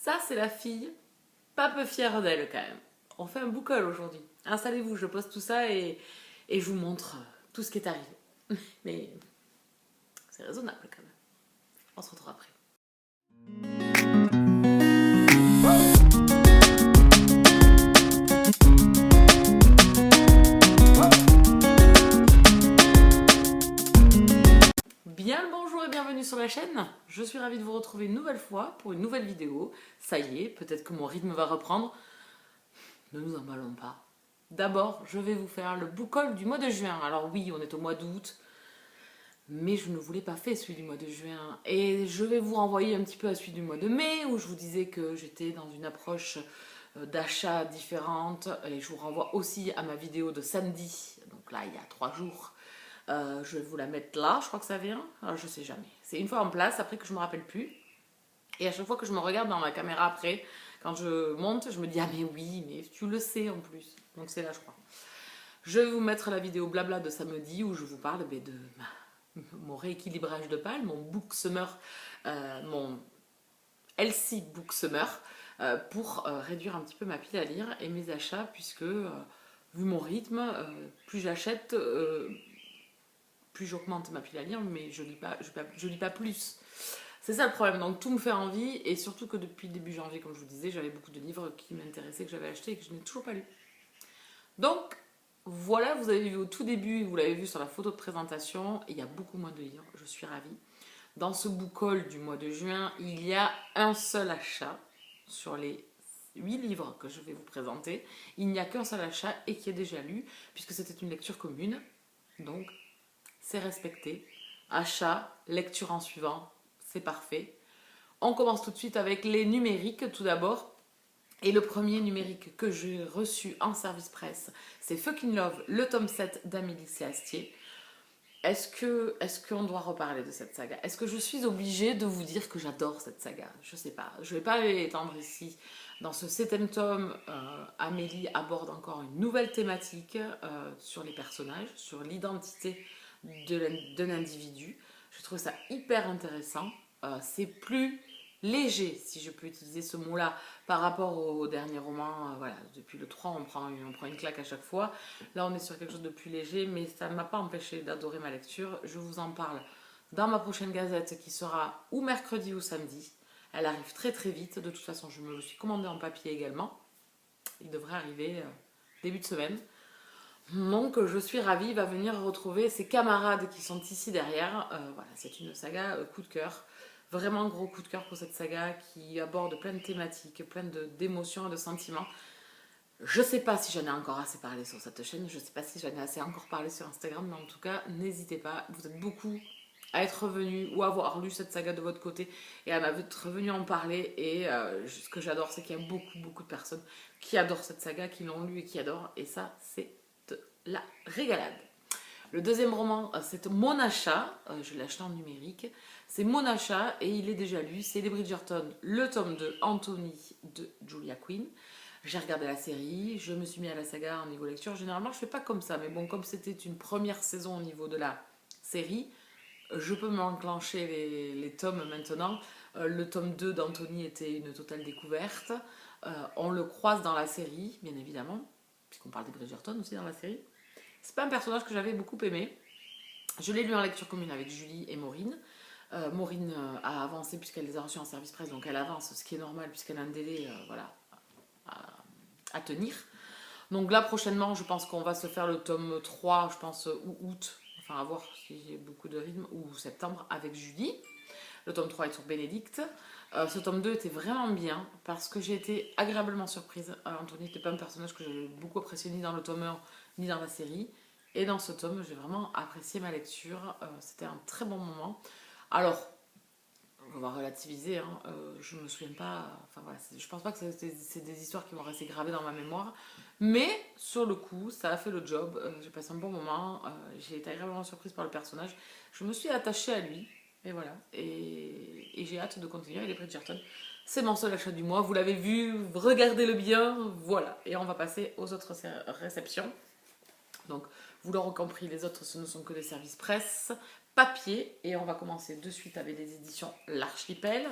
Ça, c'est la fille, pas peu fière d'elle quand même. On fait un book haul aujourd'hui. Installez-vous, je poste tout ça et je vous montre tout ce qui est arrivé. Mais c'est raisonnable quand même. On se retrouve après. Bien le bonjour et bienvenue sur la chaîne. Je suis ravie de vous retrouver une nouvelle fois pour une nouvelle vidéo. Ça y est, peut-être que mon rythme va reprendre. Ne nous emballons pas. D'abord, je vais vous faire le book haul du mois de juin. Alors oui, on est au mois d'août, mais je ne vous l'ai pas fait celui du mois de juin. Et je vais vous renvoyer un petit peu à celui du mois de mai, où je vous disais que j'étais dans une approche d'achat différente. Et je vous renvoie aussi à ma vidéo de samedi, donc là il y a 3 jours. Je vais vous la mettre là, je crois que ça vient. Alors, je sais jamais. C'est une fois en place, après que je me rappelle plus. Et à chaque fois que je me regarde dans ma caméra après, quand je monte, je me dis ah mais oui, mais tu le sais en plus. Donc c'est là, je crois. Je vais vous mettre la vidéo blabla de samedi où je vous parle de mon rééquilibrage de pales, mon book summer, mon Elsie book summer, pour réduire un petit peu ma pile à lire et mes achats, puisque vu mon rythme, plus j'achète, plus j'augmente ma pile à lire, mais je lis pas plus. C'est ça le problème, donc tout me fait envie, et surtout que depuis le début janvier, comme je vous disais, j'avais beaucoup de livres qui m'intéressaient, que j'avais achetés et que je n'ai toujours pas lu. Donc voilà, vous avez vu au tout début, vous l'avez vu sur la photo de présentation, il y a beaucoup moins de livres, je suis ravie. Dans ce book haul du mois de juin, il y a un seul achat sur les 8 livres que je vais vous présenter. Il n'y a qu'un seul achat et qui est déjà lu, puisque c'était une lecture commune. Donc c'est respecté. Achat, lecture en suivant, c'est parfait. On commence tout de suite avec les numériques tout d'abord. Et le premier numérique que j'ai reçu en service presse, c'est Fucking Love, le tome 7 d'Amélie Astier. Est-ce qu'on doit reparler de cette saga? Est-ce que je suis obligée de vous dire que j'adore cette saga? Je sais pas. Je vais pas l'étendre ici. Dans ce 7e tome, Amélie aborde encore une nouvelle thématique sur les personnages, sur l'identité d'un individu. Je trouve ça hyper intéressant. C'est plus léger, si je peux utiliser ce mot-là, par rapport au dernier roman. Voilà, depuis le 3, on prend une claque à chaque fois. Là, on est sur quelque chose de plus léger, mais ça ne m'a pas empêché d'adorer ma lecture. Je vous en parle dans ma prochaine gazette qui sera ou mercredi ou samedi. Elle arrive très très vite. De toute façon, je me le suis commandé en papier également. Il devrait arriver début de semaine. Donc je suis ravie, il va venir retrouver ses camarades qui sont ici derrière. Voilà, c'est une saga coup de cœur. Vraiment gros coup de cœur pour cette saga qui aborde plein de thématiques, plein d'émotions et de sentiments. Je sais pas si j'en ai encore assez parlé sur cette chaîne, je sais pas si j'en ai assez encore parlé sur Instagram, mais en tout cas, n'hésitez pas, vous êtes beaucoup à être revenus ou à avoir lu cette saga de votre côté et à m'être venu en parler. Et ce que j'adore, c'est qu'il y a beaucoup de personnes qui adorent cette saga, qui l'ont lu et qui adorent, et ça, c'est de la régalade. Le deuxième roman, c'est mon achat, je l'ai acheté en numérique, c'est mon achat et il est déjà lu, c'est Les Bridgerton, le tome de Anthony de Julia Quinn. J'ai regardé la série, je me suis mis à la saga en niveau lecture. Généralement, je fais pas comme ça, mais bon, comme c'était une première saison au niveau de la série, je peux m'enclencher les tomes maintenant. Le tome 2 d'Anthony était une totale découverte. On le croise dans la série, bien évidemment, puisqu'on parle des Bridgerton aussi dans la série. C'est pas un personnage que j'avais beaucoup aimé. Je l'ai lu en lecture commune avec Julie et Maureen. Maureen a avancé puisqu'elle les a reçus en service presse, donc elle avance, ce qui est normal puisqu'elle a un délai voilà, à tenir. Donc là, prochainement, je pense qu'on va se faire le tome 3, je pense, ou août, enfin à voir si j'ai beaucoup de rythme, ou septembre avec Julie. Le tome 3 est sur Bénédicte. Ce tome 2 était vraiment bien parce que j'ai été agréablement surprise. Anthony n'était pas un personnage que j'ai beaucoup apprécié ni dans le tome 1 ni dans la série. Et dans ce tome, j'ai vraiment apprécié ma lecture. C'était un très bon moment. Alors, on va relativiser, hein. Je me souviens pas. Enfin voilà, je pense pas que c'est des histoires qui vont rester gravées dans ma mémoire. Mais sur le coup, ça a fait le job. J'ai passé un bon moment. J'ai été agréablement surprise par le personnage. Je me suis attachée à lui. Et voilà. Et j'ai hâte de continuer avec les Bridgerton. C'est mon seul achat du mois. Vous l'avez vu, regardez-le bien. Voilà. Et on va passer aux autres réceptions. Donc, vous l'aurez compris, les autres, ce ne sont que des services presse, papier. Et on va commencer de suite avec les éditions L'Archipel.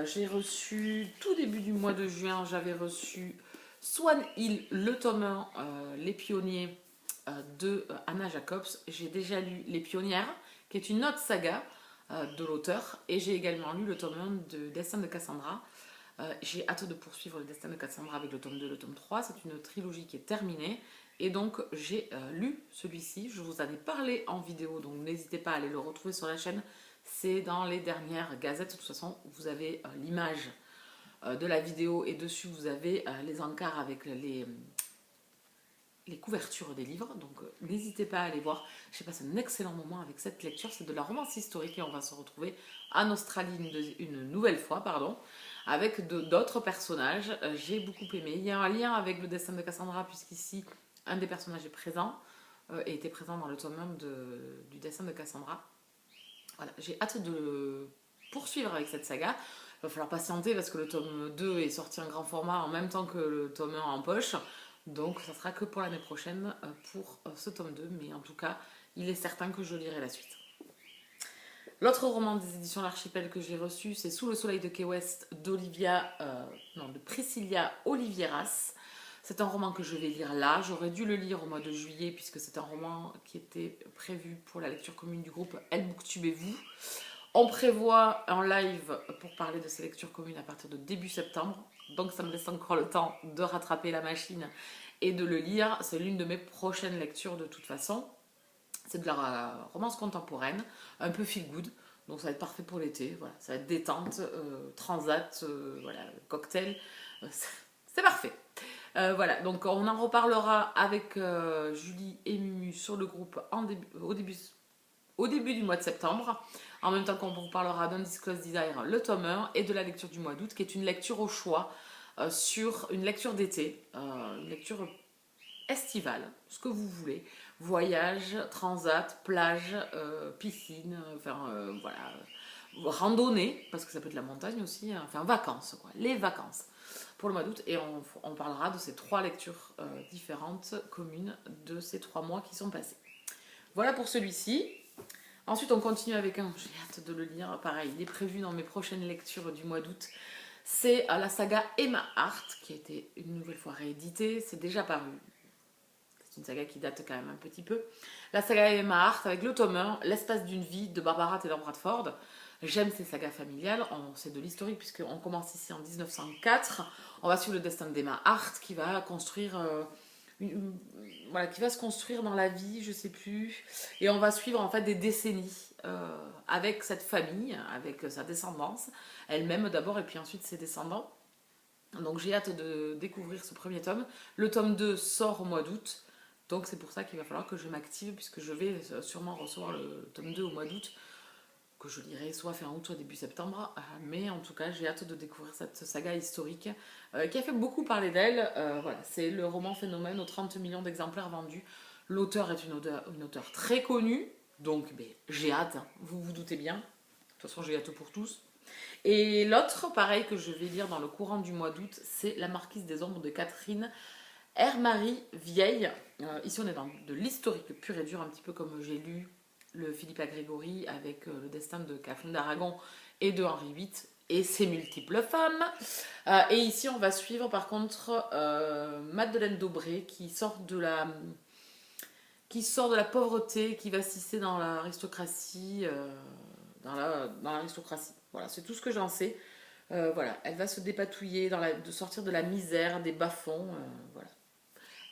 J'ai reçu, tout début du mois de juin, j'avais reçu Swan Hill, le tome 1, Les Pionniers de Anna Jacobs. J'ai déjà lu Les Pionnières, qui est une autre saga de l'auteur. Et j'ai également lu le tome 1 de Destin de Cassandra. J'ai hâte de poursuivre le Destin de Cassandra avec le tome 2, le tome 3. C'est une trilogie qui est terminée. Et donc j'ai lu celui-ci. Je vous en ai parlé en vidéo, donc n'hésitez pas à aller le retrouver sur la chaîne. C'est dans les dernières gazettes. De toute façon, vous avez l'image de la vidéo et dessus vous avez les encarts avec les couvertures des livres. Donc n'hésitez pas à aller voir. J'ai passé un excellent moment avec cette lecture. C'est de la romance historique et on va se retrouver en Australie une nouvelle fois, pardon, avec d'autres personnages. J'ai beaucoup aimé. Il y a un lien avec le Destin de Cassandra puisqu'ici un des personnages est présent et était présent dans le tome 1 du Destin de Cassandra. Voilà, j'ai hâte de poursuivre avec cette saga. Il va falloir patienter parce que le tome 2 est sorti en grand format en même temps que le tome 1 en poche. Donc ça sera que pour l'année prochaine pour ce tome 2. Mais en tout cas, il est certain que je lirai la suite. L'autre roman des éditions L'Archipel que j'ai reçu, c'est Sous le soleil de Key West de Priscilla Oliveras. C'est un roman que je vais lire là. J'aurais dû le lire au mois de juillet puisque c'est un roman qui était prévu pour la lecture commune du groupe Elle Booktube et vous. On prévoit un live pour parler de ces lectures communes à partir de début septembre. Donc ça me laisse encore le temps de rattraper la machine et de le lire. C'est l'une de mes prochaines lectures de toute façon. C'est de la romance contemporaine, un peu feel good. Donc ça va être parfait pour l'été. Voilà, ça va être détente, transat, voilà, cocktail. C'est parfait. Voilà, donc on en reparlera avec Julie et Mumu sur le groupe au début du mois de septembre. En même temps qu'on vous parlera d'Undisclosed Desire, le tome 1, et de la lecture du mois d'août, qui est une lecture au choix sur une lecture d'été, une lecture estivale, ce que vous voulez. Voyage, transat, plage, piscine, voilà, randonnée, parce que ça peut être la montagne aussi, enfin vacances, quoi, les vacances pour le mois d'août. Et on parlera de ces 3 lectures différentes, communes, de ces 3 mois qui sont passés. Voilà pour celui-ci. Ensuite, on continue avec un, j'ai hâte de le lire, pareil, il est prévu dans mes prochaines lectures du mois d'août. C'est la saga Emma Hart, qui a été une nouvelle fois rééditée, c'est déjà paru. C'est une saga qui date quand même un petit peu. La saga Emma Hart avec le tome 1, L'espace d'une vie de Barbara Taylor Bradford. J'aime ces sagas familiales, c'est de l'historique puisqu'on commence ici en 1904. On va suivre le destin d'Emma Hart qui va construire... qui va se construire dans la vie, je sais plus, et on va suivre en fait des décennies avec cette famille, avec sa descendance, elle-même d'abord et puis ensuite ses descendants. Donc j'ai hâte de découvrir ce premier tome. Le tome 2 sort au mois d'août, donc c'est pour ça qu'il va falloir que je m'active puisque je vais sûrement recevoir le tome 2 au mois d'août, que je lirai soit fin août, soit début septembre. Mais en tout cas, j'ai hâte de découvrir cette saga historique qui a fait beaucoup parler d'elle. Voilà, c'est le roman phénomène aux 30 millions d'exemplaires vendus. L'auteur est une auteure très connue, donc j'ai hâte, hein, vous vous doutez bien. De toute façon, j'ai hâte pour tous. Et l'autre, pareil, que je vais lire dans le courant du mois d'août, c'est La Marquise des Ombres de Catherine R. Vieille. Ici, on est dans de l'historique pur et dur, un petit peu comme j'ai lu le Philippa Grégory avec le destin de Catherine d'Aragon et de Henri VIII et ses multiples femmes. Et ici, on va suivre par contre Madeleine d'Aubray qui sort de la pauvreté, qui va s'hisser dans l'aristocratie. L'aristocratie. Voilà, c'est tout ce que j'en sais. Voilà, elle va se dépatouiller, de sortir de la misère, des bas-fonds. Voilà.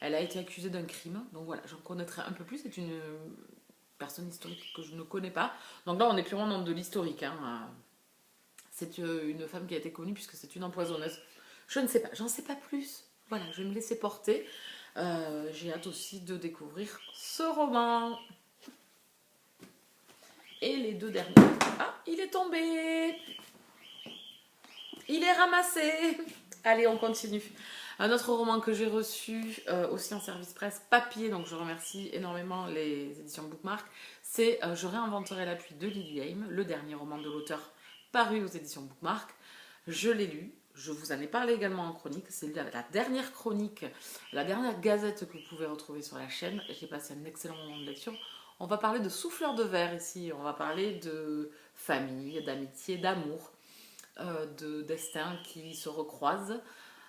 Elle a été accusée d'un crime, donc voilà, j'en connaîtrai un peu plus. C'est une personne historique que je ne connais pas. Donc là, on est purement dans de l'historique. Hein. C'est une femme qui a été connue puisque c'est une empoisonneuse. Je ne sais pas, j'en sais pas plus. Voilà, je vais me laisser porter. J'ai hâte aussi de découvrir ce roman. Et les 2 derniers. Ah, il est tombé! Il est ramassé! Allez, on continue. Un autre roman que j'ai reçu, aussi en service presse papier, donc je remercie énormément les éditions Bookmark, c'est Je réinventerai la pluie de Lily Haim, le dernier roman de l'auteur paru aux éditions Bookmark. Je l'ai lu, je vous en ai parlé également en chronique, c'est la dernière chronique, la dernière gazette que vous pouvez retrouver sur la chaîne. J'ai passé un excellent moment de lecture. On va parler de souffleurs de verre ici, on va parler de famille, d'amitié, d'amour. de destins qui se recroisent,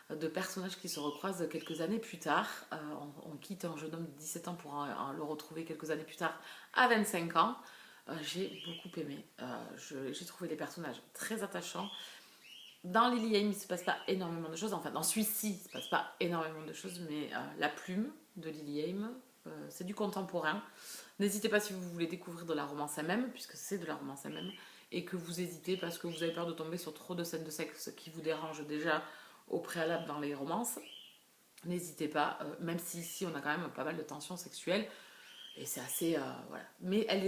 de personnages qui se recroisent quelques années plus tard. On quitte un jeune homme de 17 ans pour le retrouver quelques années plus tard à 25 ans. J'ai beaucoup aimé. J'ai trouvé les personnages très attachants. Dans Lily Aim, il ne se passe pas énormément de choses. Enfin, dans celui-ci, il ne se passe pas énormément de choses, mais La Plume de Lily Aim, c'est du contemporain. N'hésitez pas si vous voulez découvrir de la romance MM, puisque c'est de la romance MM, et que vous hésitez parce que vous avez peur de tomber sur trop de scènes de sexe qui vous dérangent déjà au préalable dans les romances. N'hésitez pas, même si ici on a quand même pas mal de tensions sexuelles, et c'est assez... voilà. Mais elle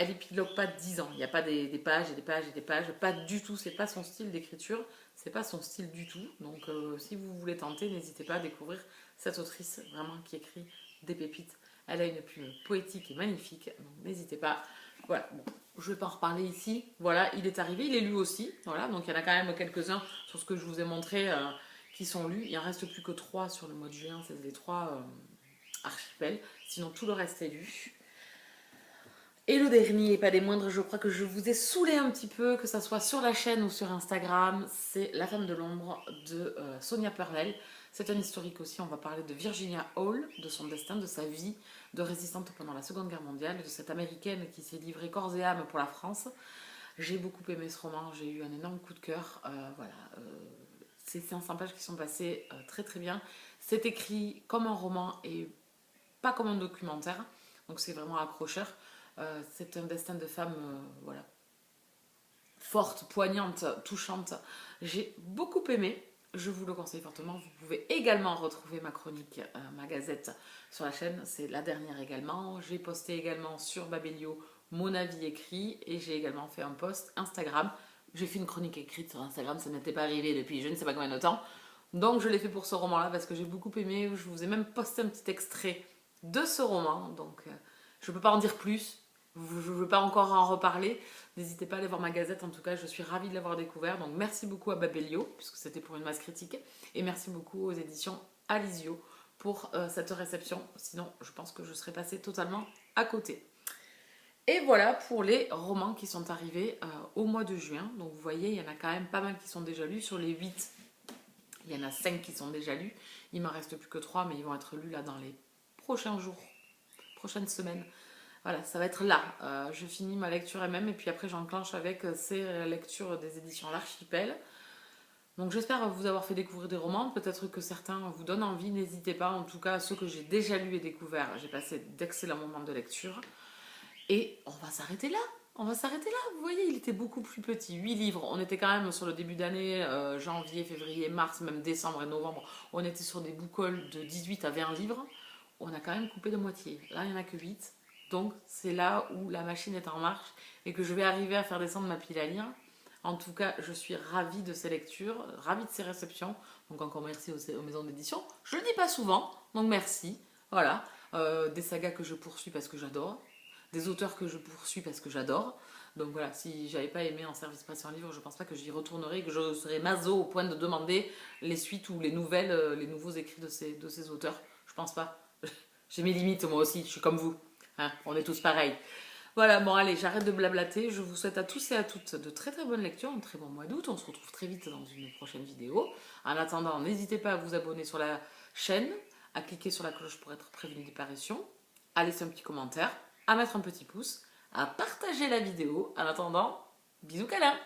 épilogue pas 10 ans. Il n'y a pas des pages et des pages et des pages. Pas du tout. C'est pas son style d'écriture. C'est pas son style du tout. Donc, si vous voulez tenter, n'hésitez pas à découvrir cette autrice vraiment qui écrit des pépites. Elle a une plume poétique et magnifique. Donc, n'hésitez pas. Voilà. Bon, je vais pas en reparler ici. Voilà, il est arrivé. Il est lu aussi. Voilà. Donc, il y en a quand même quelques-uns sur ce que je vous ai montré qui sont lus. Il en reste plus que 3 sur le mois de juin. C'est les 3 archipels. Sinon, tout le reste est lu. Et le dernier, et pas des moindres, je crois que je vous ai saoulé un petit peu, que ça soit sur la chaîne ou sur Instagram, c'est La femme de l'ombre de Sonia Purnell. C'est un historique aussi, on va parler de Virginia Hall, de son destin, de sa vie de résistante pendant la Seconde Guerre mondiale, de cette américaine qui s'est livrée corps et âme pour la France. J'ai beaucoup aimé ce roman, j'ai eu un énorme coup de cœur. Voilà, c'est 500 pages qui sont passées très très bien. C'est écrit comme un roman et pas comme un documentaire, donc c'est vraiment accrocheur. C'est un destin de femme, voilà, forte, poignante, touchante. J'ai beaucoup aimé. Je vous le conseille fortement. Vous pouvez également retrouver ma chronique, ma gazette sur la chaîne. C'est la dernière également. J'ai posté également sur Babelio mon avis écrit et j'ai également fait un post Instagram. J'ai fait une chronique écrite sur Instagram. Ça n'était pas arrivé depuis je ne sais pas combien de temps. Donc je l'ai fait pour ce roman-là parce que j'ai beaucoup aimé. Je vous ai même posté un petit extrait de ce roman. Donc je ne peux pas en dire plus. Je ne veux pas encore en reparler. N'hésitez pas à aller voir ma gazette. En tout cas, je suis ravie de l'avoir découvert. Donc, merci beaucoup à Babelio, puisque c'était pour une masse critique. Et merci beaucoup aux éditions Alizio pour cette réception. Sinon, je pense que je serais passée totalement à côté. Et voilà pour les romans qui sont arrivés au mois de juin. Donc, vous voyez, il y en a quand même pas mal qui sont déjà lus. Sur les 8, il y en a 5 qui sont déjà lus. Il m'en reste plus que 3, mais ils vont être lus là dans les prochains jours, prochaines semaines. Voilà, ça va être là. Je finis ma lecture MM et puis après j'enclenche avec ces lectures des éditions L'Archipel. Donc j'espère vous avoir fait découvrir des romans. Peut-être que certains vous donnent envie. N'hésitez pas. En tout cas, ceux que j'ai déjà lus et découverts, j'ai passé d'excellents moments de lecture. Et on va s'arrêter là. On va s'arrêter là. Vous voyez, il était beaucoup plus petit. 8 livres. On était quand même sur le début d'année, janvier, février, mars, même décembre et novembre. On était sur des boucoles de 18 à 20 livres. On a quand même coupé de moitié. Là, il n'y en a que 8. Donc c'est là où la machine est en marche et que je vais arriver à faire descendre ma pile à lire. En tout cas, je suis ravie de ces lectures, ravie de ces réceptions. Donc encore merci aux maisons d'édition. Je le dis pas souvent, donc merci. Voilà, des sagas que je poursuis parce que j'adore, des auteurs que je poursuis parce que j'adore. Donc voilà, si j'avais pas aimé En service presse en livre, je pense pas que j'y retournerai, que je serais maso au point de demander les suites ou les nouvelles, les nouveaux écrits de ces auteurs. Je pense pas. J'ai mes limites moi aussi, je suis comme vous. Hein, on est tous pareils. Voilà, bon allez, j'arrête de blablater. Je vous souhaite à tous et à toutes de très très bonnes lectures, un très bon mois d'août. On se retrouve très vite dans une prochaine vidéo. En attendant, n'hésitez pas à vous abonner sur la chaîne, à cliquer sur la cloche pour être prévenu des parutions, à laisser un petit commentaire, à mettre un petit pouce, à partager la vidéo. En attendant, bisous câlins.